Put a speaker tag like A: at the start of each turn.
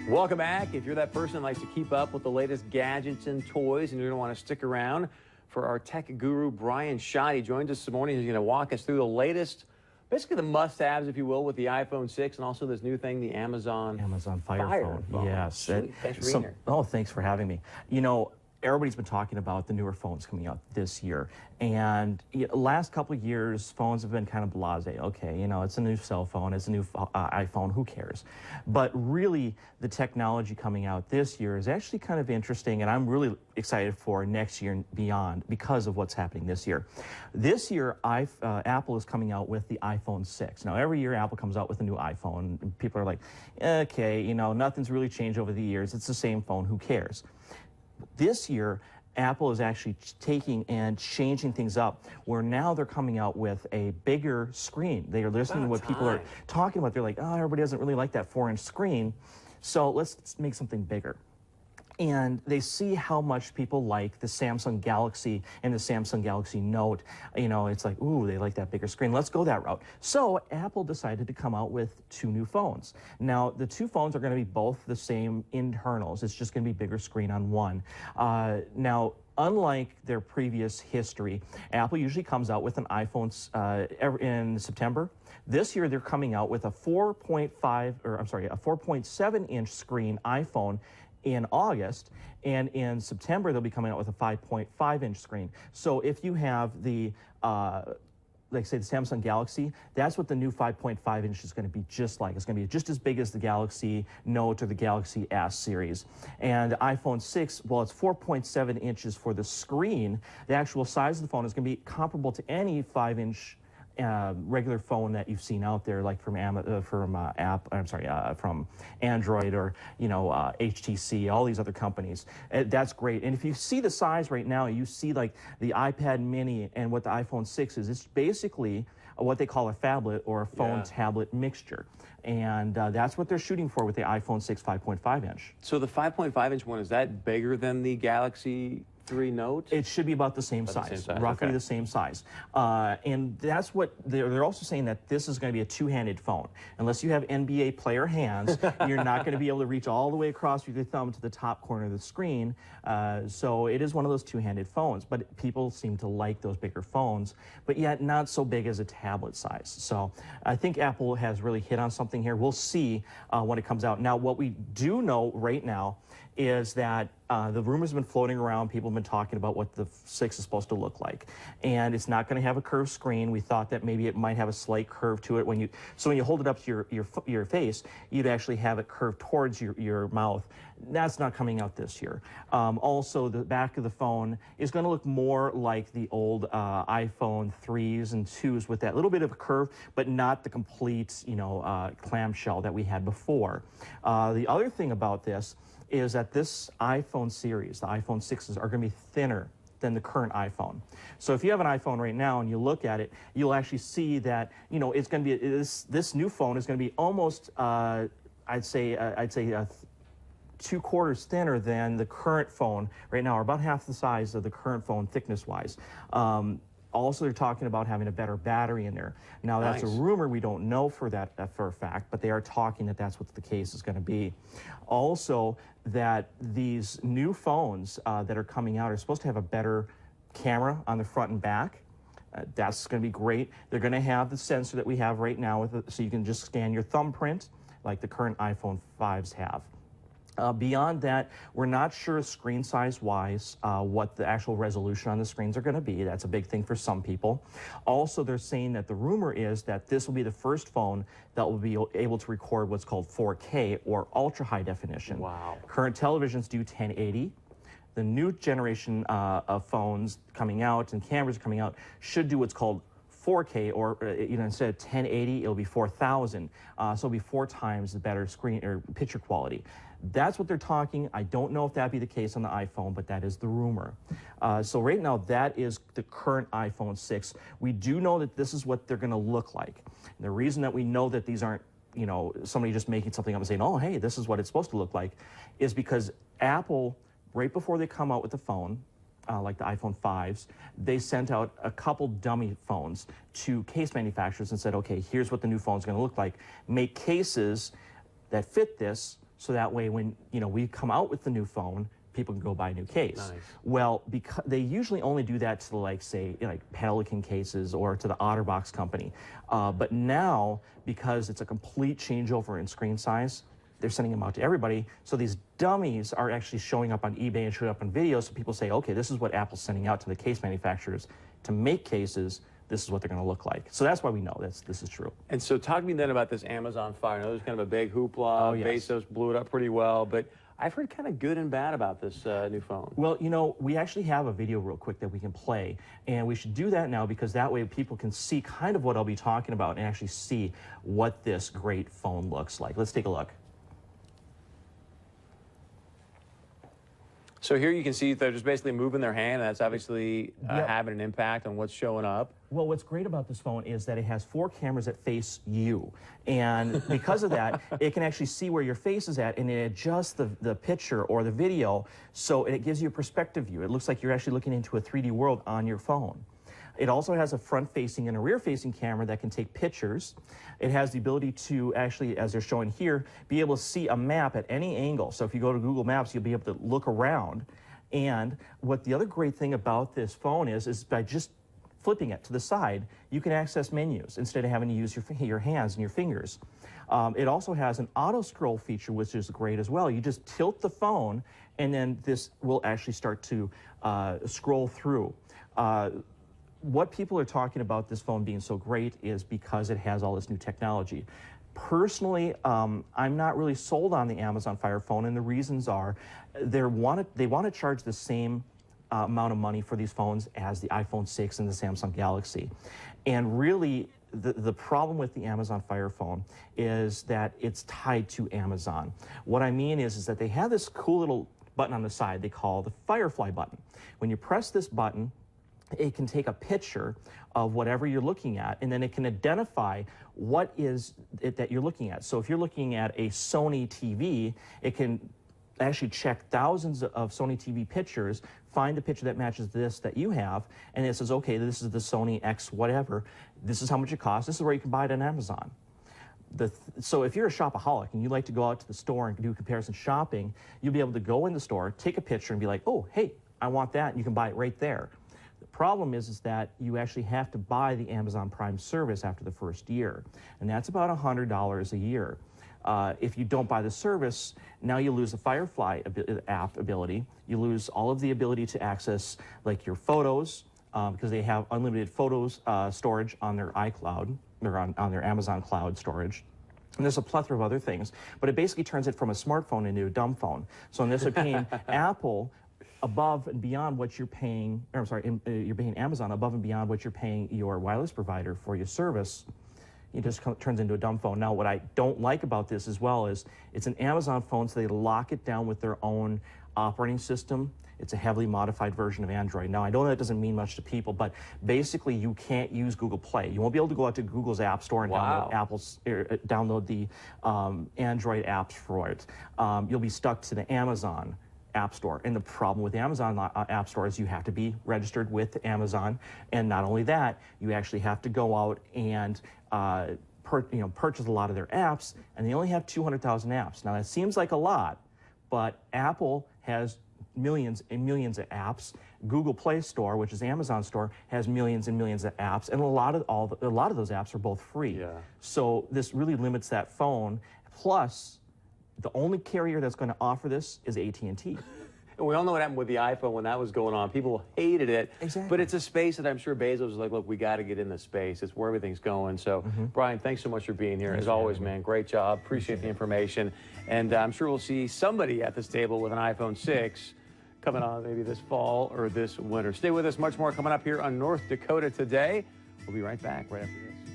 A: Welcome back. If you're that person that likes to keep up with the latest gadgets and toys and you're going to want to stick around for our tech guru, Brian Schott, he joins us this morning. He's going to walk us through the latest, basically the must-haves, if you will, with the iPhone 6 and also this new thing, the Amazon
B: Fire Phone. Yes.
A: Thanks for being here.
C: Oh, thanks for having me. You know, everybody's been talking about the newer phones coming out this year. And last couple of years, phones have been kind of blasé. Okay, you know, it's a new cell phone, it's a new iPhone, who cares? But really, the technology coming out this year is actually kind of interesting, and I'm really excited for next year and beyond because of what's happening this year. This year, Apple is coming out with the iPhone 6. Now, every year, Apple comes out with a new iPhone, and people are like, okay, you know, nothing's really changed over the years. It's the same phone, who cares? This year, Apple is actually taking and changing things up, where now they're coming out with a bigger screen. They are listening to what people are talking about. They're like, oh, everybody doesn't really like that 4-inch screen, so let's make something bigger. And they see how much people like the Samsung Galaxy and the Samsung Galaxy Note. You know, it's like, ooh, they like that bigger screen. Let's go that route. So Apple decided to come out with 2 new phones. Now, the 2 phones are going to be both the same internals. It's just going to be bigger screen on one. Now, unlike their previous history, Apple usually comes out with an iPhone in September. This year, they're coming out with a 4.7-inch screen iPhone in August, and in September they'll be coming out with a 5.5-inch screen. So if you have the like say the Samsung Galaxy, that's what the new 5.5 inch is going to be just like. It's going to be just as big as the Galaxy Note or the Galaxy S series. And the iPhone 6, well, it's 4.7 inches for the screen. The actual size of the phone is going to be comparable to any 5-inch regular phone that you've seen out there, like from from Android or HTC, all these other companies. That's great. And if you see the size right now, you see like the iPad Mini and what the iPhone 6 is. It's basically what they call a phablet or a phone-tablet mixture. And that's what they're shooting for with the iPhone 6 5.5 inch.
A: So the 5.5 inch one, is that bigger than the Galaxy 3 Note?
C: It should be about the same size, roughly the same size. And that's what they're also saying, that this is going to be a two-handed phone. Unless you have NBA player hands, you're not going to be able to reach all the way across with your thumb to the top corner of the screen. So it is one of those two-handed phones, but people seem to like those bigger phones, but yet not so big as a tablet size. So I think Apple has really hit on something here. We'll see when it comes out. Now, what we do know right now is that the rumors have been floating around. People have been talking about what the 6 is supposed to look like. And it's not going to have a curved screen. We thought that maybe it might have a slight curve to it. When you hold it up to your face, you'd actually have it curved towards your mouth. That's not coming out this year. Also, the back of the phone is going to look more like the old iPhone 3s and 2s with that little bit of a curve, but not the complete, clamshell that we had before. The other thing about this is that this iPhone series, the iPhone 6s, are going to be thinner than the current iPhone. So if you have an iPhone right now and you look at it, you'll actually see that, it's going to be, this new phone is going to be almost, I'd say 2/4 thinner than the current phone right now, or about half the size of the current phone thickness-wise. Also, they're talking about having a better battery in there. Now, that's a rumor. We don't know for a fact, but they are talking that that's what the case is going to be. Also, that these new phones that are coming out are supposed to have a better camera on the front and back. That's going to be great. They're going to have the sensor that we have right now, so you can just scan your thumbprint like the current iPhone 5s have. Beyond that, we're not sure screen size-wise what the actual resolution on the screens are going to be. That's a big thing for some people. Also, they're saying that the rumor is that this will be the first phone that will be able to record what's called 4K, or ultra-high definition.
A: Wow.
C: Current televisions do 1080. The new generation of phones coming out and cameras coming out should do what's called 4K, or instead of 1080, it'll be 4000. So it'll be 4 times the better screen or picture quality. That's what they're talking. I don't know if that'd be the case on the iPhone, but that is the rumor. So right now, that is the current iPhone 6. We do know that this is what they're going to look like. And the reason that we know that these aren't, somebody just making something up and saying, oh, hey, this is what it's supposed to look like, is because Apple, right before they come out with the phone, like the iPhone 5s, they sent out a couple dummy phones to case manufacturers and said, okay, here's what the new phone's going to look like. Make cases that fit this so that way when we come out with the new phone, people can go buy a new case.
A: Nice.
C: Well, because they usually only do that to like Pelican cases or to the OtterBox company. But now, because it's a complete changeover in screen size, they're sending them out to everybody. So these dummies are actually showing up on eBay and showing up on video. So people say, okay, this is what Apple's sending out to the case manufacturers to make cases. This is what they're going to look like. So that's why we know this is true.
A: And so talk to me then about this Amazon Fire. I know there's kind of a big hoopla.
C: Oh, yes.
A: Bezos blew it up pretty well, but I've heard kind of good and bad about this new phone.
C: Well, we actually have a video real quick that we can play, and we should do that now because that way people can see kind of what I'll be talking about and actually see what this great phone looks like. Let's take a look.
A: So here you can see they're just basically moving their hand, and that's obviously
C: Yep.
A: having an impact on what's showing up.
C: Well, what's great about this phone is that it has 4 cameras that face you. And because of that, it can actually see where your face is at, and it adjusts the picture or the video, so it gives you a perspective view. It looks like you're actually looking into a 3D world on your phone. It also has a front-facing and a rear-facing camera that can take pictures. It has the ability to actually, as they're showing here, be able to see a map at any angle. So if you go to Google Maps, you'll be able to look around. And what the other great thing about this phone is by just flipping it to the side, you can access menus instead of having to use your hands and your fingers. It also has an auto scroll feature, which is great as well. You just tilt the phone, and then this will actually start to scroll through. What people are talking about this phone being so great is because it has all this new technology. Personally, I'm not really sold on the Amazon Fire phone, and the reasons are they want to charge the same amount of money for these phones as the iPhone 6 and the Samsung Galaxy. And really, the problem with the Amazon Fire phone is that it's tied to Amazon. What I mean is that they have this cool little button on the side they call the Firefly button. When you press this button, it can take a picture of whatever you're looking at, and then it can identify what is it that you're looking at. So if you're looking at a Sony TV, it can actually check thousands of Sony TV pictures, find a picture that matches this that you have, and it says, okay, this is the Sony X whatever, this is how much it costs, this is where you can buy it on Amazon. So if you're a shopaholic and you like to go out to the store and do comparison shopping, you'll be able to go in the store, take a picture, and be like, oh, hey, I want that, and you can buy it right there. The problem is that you actually have to buy the Amazon Prime service after the first year, and that's about $100 a year. If you don't buy the service, now you lose the Firefly app ability. You lose all of the ability to access like your photos because they have unlimited photos storage on their iCloud or on their Amazon Cloud storage. And there's a plethora of other things, but it basically turns it from a smartphone into a dumb phone. So in this you're paying Apple above and beyond what you're paying, or I'm sorry, you're paying Amazon above and beyond what you're paying your wireless provider for your service. It just turns into a dumb phone. Now, what I don't like about this as well is it's an Amazon phone, so they lock it down with their own operating system. It's a heavily modified version of Android. Now, I know that doesn't mean much to people, but basically you can't use Google Play. You won't be able to go out to Google's App Store and download the Android apps for it. You'll be stuck to the Amazon App Store. And the problem with the Amazon App Store is you have to be registered with Amazon. And not only that, you actually have to go out and purchase a lot of their apps, and they only have 200,000 apps. Now, that seems like a lot, but Apple has millions and millions of apps. Google Play Store, which is Amazon Store, has millions and millions of apps, and a lot of those apps are both free.
A: Yeah.
C: So this really limits that phone. Plus, the only carrier that's going to offer this is AT&T.
A: And we all know what happened with the iPhone when that was going on. People hated it.
C: Exactly.
A: But it's a space that I'm sure Bezos was like, look, we got to get in this space. It's where everything's going. So, Brian, thanks so much for being here. As always, man, great job. Appreciate the information. And I'm sure we'll see somebody at this table with an iPhone 6 coming on maybe this fall or this winter. Stay with us. Much more coming up here on North Dakota Today. We'll be right back right after this.